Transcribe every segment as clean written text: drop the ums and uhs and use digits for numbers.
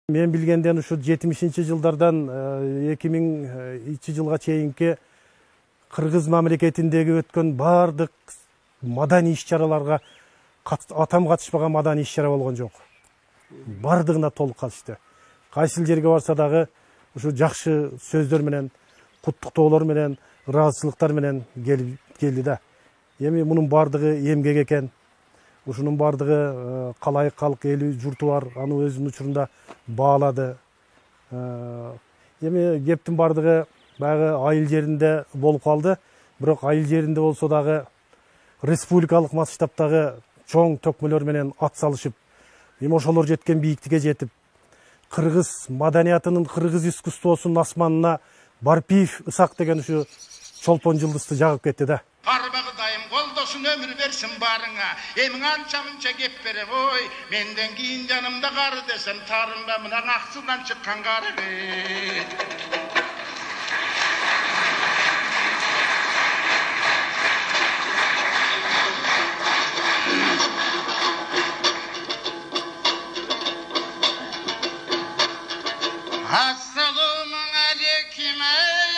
Мен билгенден ушу 70-жылдардан 2000 жылга чейинки Кыргыз мамлекетиндеги өткөн бардык маданий иш-чараларга атам катышпаган маданий иш-чара болгон жок. Бардыгына толук катышты. Кайсыл жерге барса дагы ушу жакшы сөздөр менен, куттуктоолор менен, ыраазычылыктар менен келди да. Эми мунун бардыгы эмгек экен. Ушунун бардыгы калайык калк эли журту бар, аны өзүнүн учурунда баалады. Эми кептин бардыгы баягы айыл жеринде болуп калды. Бирок айыл жеринде болсо дагы республикалык масштабтагы чоң төкмөлөр менен ат салышып, эми ошолор жеткен бийиктикке жетип, кыргыз маданиятынын, кыргыз искусствосунун асманына Барпиев Ысак деген ушу чолпон жылдызды жагып кетти да. Арбагыдайым колдосун өмүр берсин барыңа. Эмиң анча-мынча кеп берем, ой, менден кийин жанымда кары десем, тарымда мына аксылдан чыккан кары. Assalamu aleykum,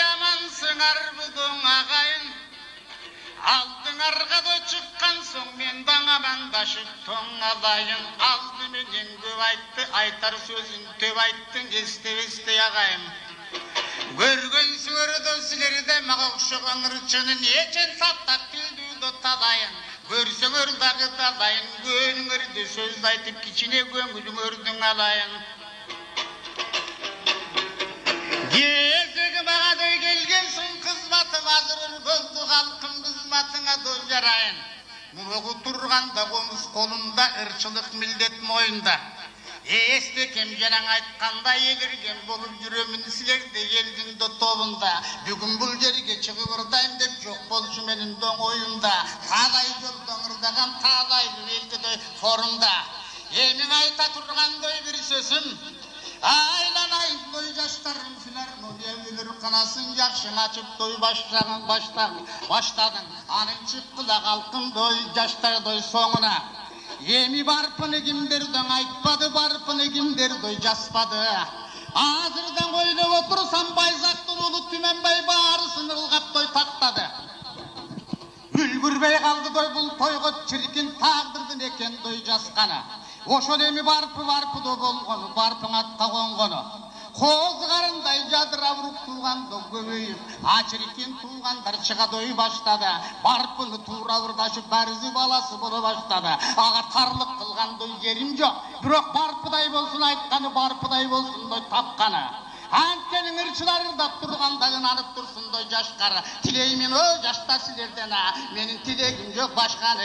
yamansыңар бүгүн агайын. Алдыңарга чыккан соң мен даңа бандашып тоңалайын. Алды менен көп айтты, айтар сөзүн төп айттың, эстебестей агайым. Көргөнсүңөрдө силерде мага окшогон ырчынын эчен саттап билдүүдө талайын. Көрсөңөр дагы талайын, көнүңөрдү сөз айтып кичине көңүлүңөрдүн алайын. Gezegi mağadır gelgensin kızmatın hazırır gözlü halkın kızmatına doy yarayın. Muğu turganda komuz kolunda ırçılık millet moyunda. Esте kemjeren aytkanda egirgen bolup yürömün silerde eldin de tobunda. Bugün bul jerge çıkıp ırdayım dep jok bolşu menin doň oyunda. Talay joldan ırdagan talaylı eldi forumda. Emin ayta turgan doy bir sözüm. Aylanayım doy yaşlarım filarmoniya ölür kanasın yakşın açıp doy başladın. Anın çıktıla kalkın doy yaşlar doy soğuna. Emi barpını kimdirden aytpadı barpını kimdir doy jaspadı. Azırdan oynap otursam Bayzak'tın ulu Tümenbay bağrısını ılgap doy takladı. Ülgürbey kaldı doy bul toygot çirkin tağdırdın eken doy jaskana. Oşol emi barpı da bolgonu, barpın atta gongonu. Kozgarınday jadıra vurup tuğan da köbeyip, açırken tuğanlar çığa doy başladı. Barpını tuğra vurdaşıp barizi balası bolu başladı. Ağa tarlık kılgan doy yerim yok. Bürok barpıday bolsun aytkanı, barpıday bolsun doy tapkanı. Antenin ırçıları da turgandayın anıp dursun doy jaşkarı. Tileyimin o jaşta silerden ha, menin tilegim yok başkanı.